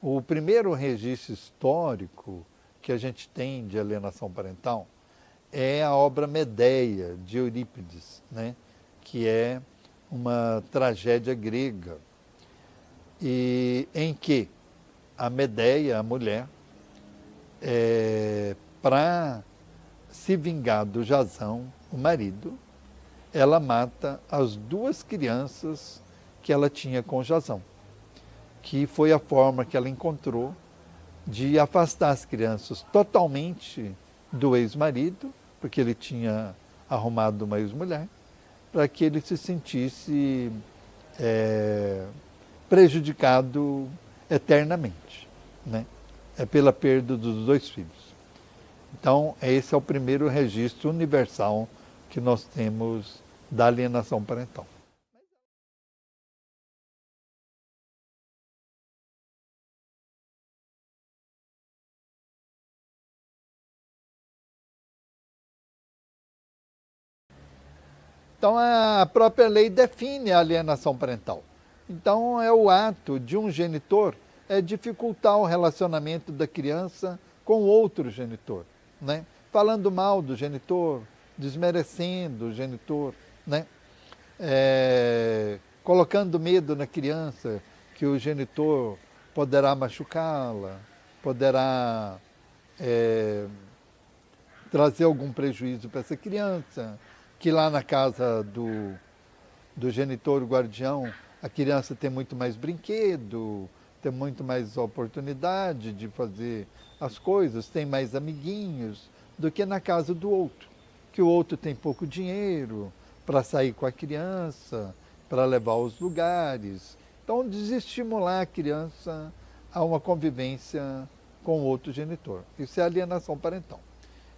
O primeiro registro histórico que a gente tem de alienação parental é a obra Medeia, de Eurípides, né? Que é uma tragédia grega, e em que a Medeia, a mulher, para se vingar do Jasão, o marido, ela mata as duas crianças que ela tinha com Jasão, que foi a forma que ela encontrou de afastar as crianças totalmente do ex-marido, porque ele tinha arrumado uma ex-mulher, para que ele se sentisse prejudicado eternamente, né? É pela perda dos dois filhos. Então, esse é o primeiro registro universal que nós temos da alienação parental. Então, a própria lei define a alienação parental. Então, é o ato de um genitor dificultar o relacionamento da criança com outro genitor, né? Falando mal do genitor, desmerecendo o genitor, né? Colocando medo na criança que o genitor poderá machucá-la, poderá trazer algum prejuízo para essa criança, que lá na casa do genitor guardião a criança tem muito mais brinquedo, tem muito mais oportunidade de fazer as coisas, tem mais amiguinhos do que na casa do outro, que o outro tem pouco dinheiro para sair com a criança, para levar aos lugares. Então, desestimular a criança a uma convivência com o outro genitor. Isso é alienação parental.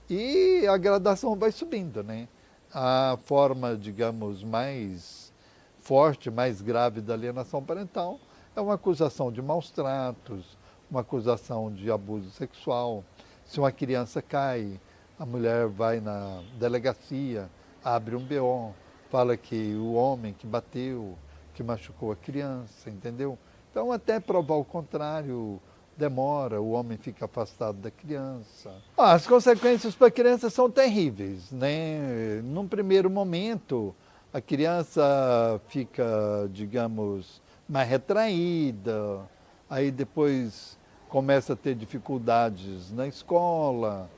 E a gradação vai subindo, né? A forma, digamos, mais forte, mais grave da alienação parental é uma acusação de maus tratos, uma acusação de abuso sexual. Se uma criança cai, a mulher vai na delegacia, abre um BO, fala que o homem que bateu, que machucou a criança, entendeu? Então, até provar o contrário, demora, o homem fica afastado da criança. As consequências para a criança são terríveis, né? Num primeiro momento, a criança fica, digamos, mais retraída, aí depois começa a ter dificuldades na escola,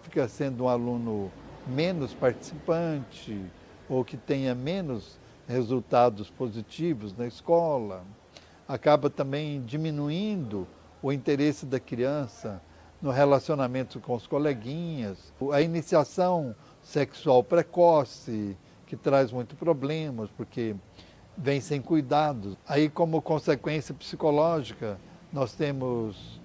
fica sendo um aluno menos participante, ou que tenha menos resultados positivos na escola. Acaba também diminuindo o interesse da criança no relacionamento com os coleguinhas, a iniciação sexual precoce, que traz muitos problemas, porque vem sem cuidados. Aí, como consequência psicológica, nós temos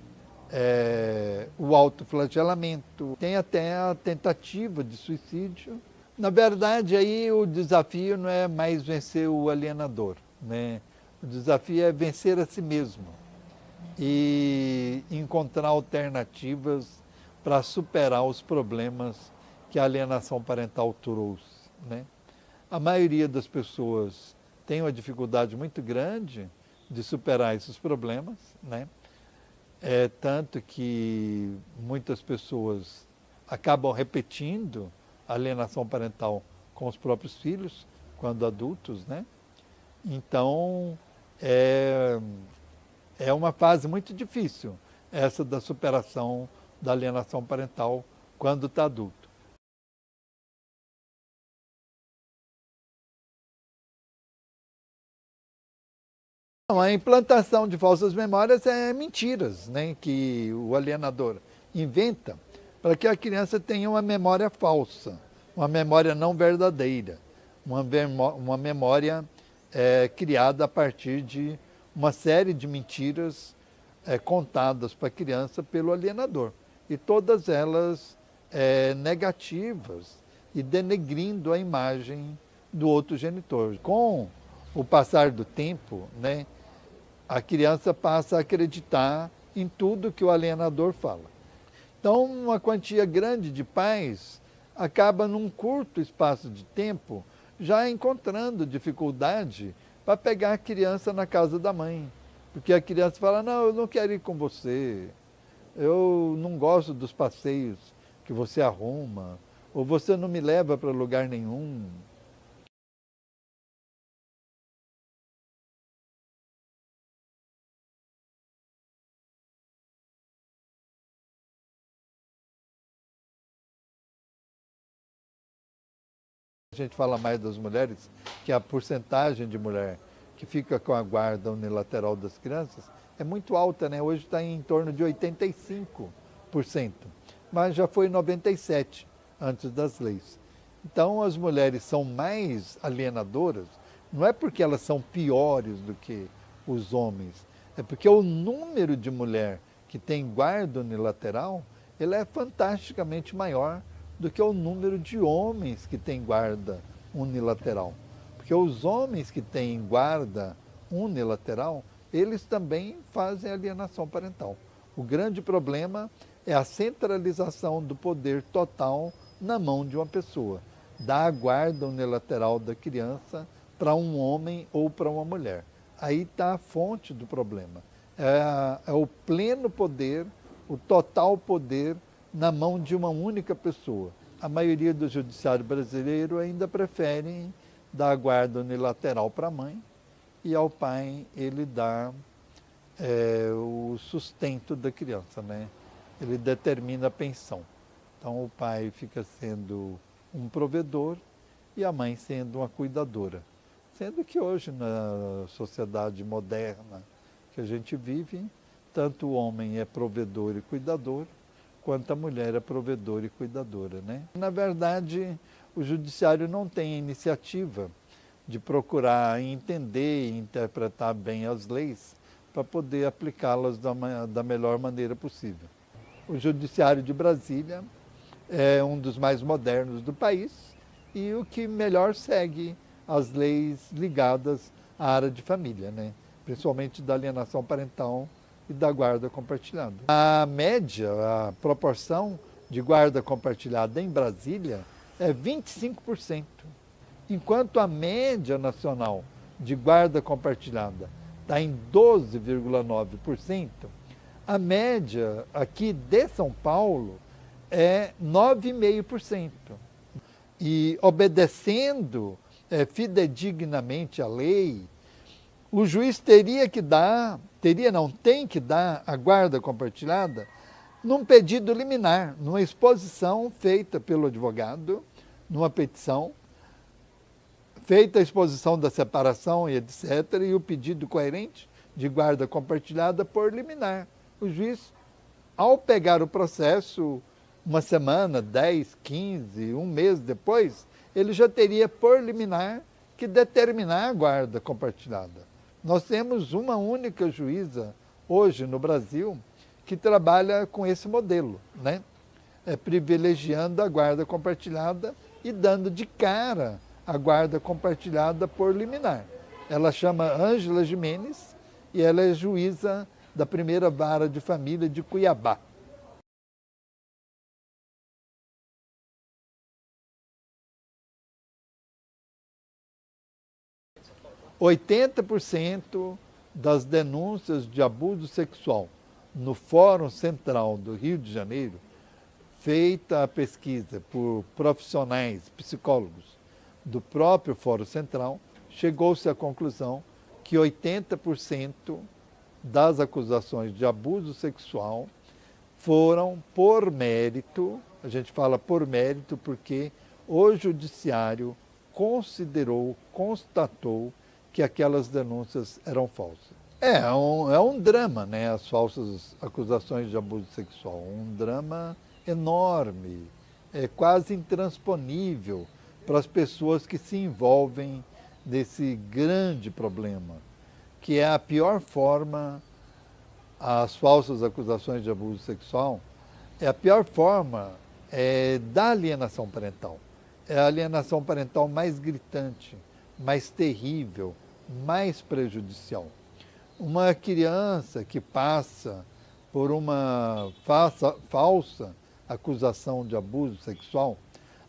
o autoflagelamento, tem até a tentativa de suicídio. Na verdade, aí o desafio não é mais vencer o alienador, né? O desafio é vencer a si mesmo e encontrar alternativas para superar os problemas que a alienação parental trouxe, né? A maioria das pessoas tem uma dificuldade muito grande de superar esses problemas, né? Tanto que muitas pessoas acabam repetindo a alienação parental com os próprios filhos, quando adultos, né? Então, é uma fase muito difícil, essa da superação da alienação parental quando está adulto. A implantação de falsas memórias é mentiras, né, que o alienador inventa para que a criança tenha uma memória falsa, uma memória não verdadeira, uma memória criada a partir de uma série de mentiras contadas para a criança pelo alienador. E todas elas negativas e denegrindo a imagem do outro genitor. Com o passar do tempo, né, a criança passa a acreditar em tudo que o alienador fala. Então, uma quantia grande de pais acaba, num curto espaço de tempo, já encontrando dificuldade para pegar a criança na casa da mãe, Porque a criança fala, não, eu não quero ir com você, eu não gosto dos passeios que você arruma, ou você não me leva para lugar nenhum. A gente fala mais das mulheres, que a porcentagem de mulher que fica com a guarda unilateral das crianças é muito alta, né? Hoje está em torno de 85%, mas já foi 97% antes das leis. Então as mulheres são mais alienadoras, não é porque elas são piores do que os homens, é porque o número de mulher que tem guarda unilateral, ele é fantasticamente maior do que o número de homens que têm guarda unilateral. Porque os homens que têm guarda unilateral, eles também fazem alienação parental. O grande problema é a centralização do poder total na mão de uma pessoa, da guarda unilateral da criança para um homem ou para uma mulher. Aí está a fonte do problema. É o pleno poder, o total poder na mão de uma única pessoa. A maioria do judiciário brasileiro ainda preferem dar a guarda unilateral para a mãe e ao pai ele dá o sustento da criança, né? Ele determina a pensão. Então o pai fica sendo um provedor e a mãe sendo uma cuidadora. Sendo que hoje, na sociedade moderna que a gente vive, tanto o homem é provedor e cuidador, quanto a mulher é provedora e cuidadora, né? Na verdade, o judiciário não tem a iniciativa de procurar entender e interpretar bem as leis para poder aplicá-las da melhor maneira possível. O judiciário de Brasília é um dos mais modernos do país e o que melhor segue as leis ligadas à área de família, né? Principalmente da alienação parental e da guarda compartilhada. A média, a proporção de guarda compartilhada em Brasília é 25%, enquanto a média nacional de guarda compartilhada está em 12,9%, a média aqui de São Paulo é 9,5%. E obedecendo fidedignamente a lei, o juiz teria que dar, tem que dar a guarda compartilhada num pedido liminar, numa exposição feita pelo advogado, numa petição, feita a exposição da separação e etc., e o pedido coerente de guarda compartilhada por liminar. O juiz, ao pegar o processo, uma semana, 10, 15, um mês depois, ele já teria por liminar que determinar a guarda compartilhada. Nós temos uma única juíza hoje no Brasil que trabalha com esse modelo, né? Privilegiando a guarda compartilhada e dando de cara a guarda compartilhada por liminar. Ela chama Ângela Jimenez e ela é juíza da primeira vara de família de Cuiabá. 80% das denúncias de abuso sexual no Fórum Central do Rio de Janeiro, feita a pesquisa por profissionais, psicólogos do próprio Fórum Central, chegou-se à conclusão que 80% das acusações de abuso sexual foram por mérito, a gente fala por mérito porque o judiciário constatou que aquelas denúncias eram falsas. É um drama, né? As falsas acusações de abuso sexual. Um drama enorme, quase intransponível para as pessoas que se envolvem nesse grande problema, que é a pior forma, as falsas acusações de abuso sexual, é a pior forma da alienação parental. É a alienação parental mais gritante, mais terrível, mais prejudicial. Uma criança que passa por uma falsa acusação de abuso sexual,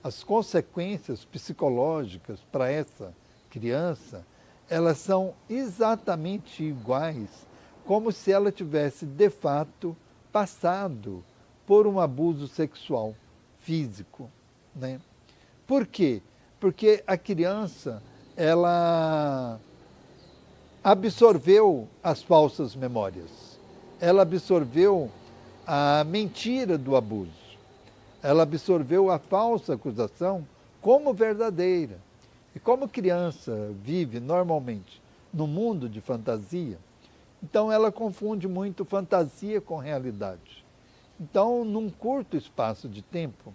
as consequências psicológicas para essa criança, elas são exatamente iguais como se ela tivesse, de fato, passado por um abuso sexual, físico, né? Por quê? Porque a criança, ela absorveu as falsas memórias, ela absorveu a mentira do abuso, ela absorveu a falsa acusação como verdadeira. E como criança vive normalmente no mundo de fantasia, então ela confunde muito fantasia com realidade. Então, num curto espaço de tempo,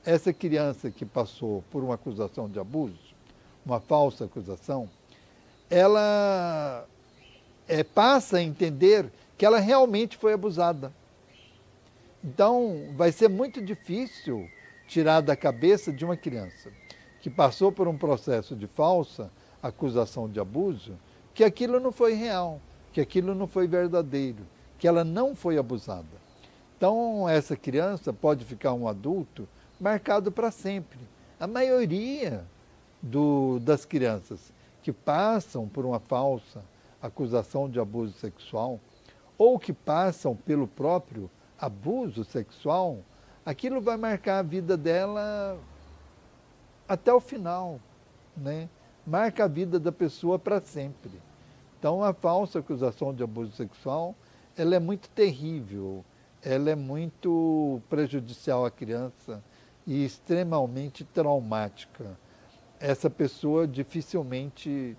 essa criança que passou por uma acusação de abuso, uma falsa acusação, ela passa a entender que ela realmente foi abusada. Então, vai ser muito difícil tirar da cabeça de uma criança que passou por um processo de falsa acusação de abuso, que aquilo não foi real, que aquilo não foi verdadeiro, que ela não foi abusada. Então, essa criança pode ficar um adulto marcado para sempre. A maioria das crianças que passam por uma falsa acusação de abuso sexual ou que passam pelo próprio abuso sexual, aquilo vai marcar a vida dela até o final, né? Marca a vida da pessoa para sempre. Então, a falsa acusação de abuso sexual, ela é muito terrível, ela é muito prejudicial à criança e extremamente traumática. Essa pessoa dificilmente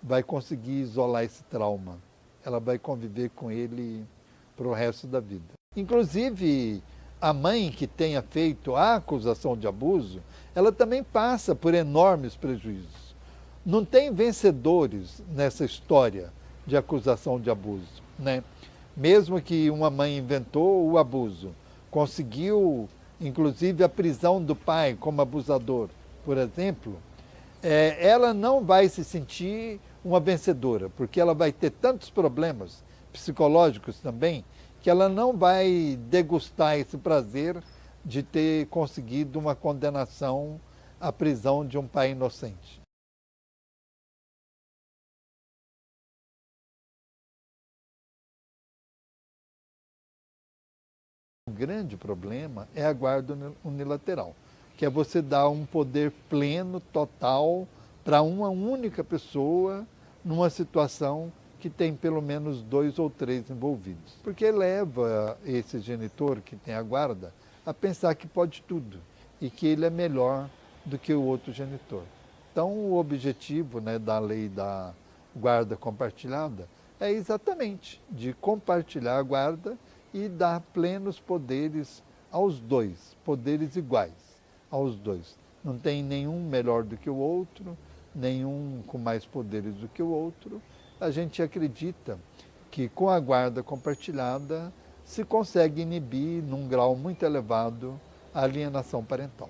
vai conseguir isolar esse trauma. Ela vai conviver com ele para o resto da vida. Inclusive, a mãe que tenha feito a acusação de abuso, ela também passa por enormes prejuízos. Não tem vencedores nessa história de acusação de abuso, né? Mesmo que uma mãe inventou o abuso, conseguiu, inclusive, a prisão do pai como abusador, por exemplo, ela não vai se sentir uma vencedora, porque ela vai ter tantos problemas psicológicos também, que ela não vai degustar esse prazer de ter conseguido uma condenação à prisão de um pai inocente. O grande problema é a guarda unilateral, que é você dar um poder pleno, total, para uma única pessoa numa situação que tem pelo menos 2 ou 3 envolvidos. Porque leva esse genitor que tem a guarda a pensar que pode tudo e que ele é melhor do que o outro genitor. Então, o objetivo, né, da lei da guarda compartilhada é exatamente de compartilhar a guarda e dar plenos poderes aos dois, poderes iguais aos dois. Não tem nenhum melhor do que o outro, nenhum com mais poderes do que o outro. A gente acredita que com a guarda compartilhada se consegue inibir, num grau muito elevado, a alienação parental.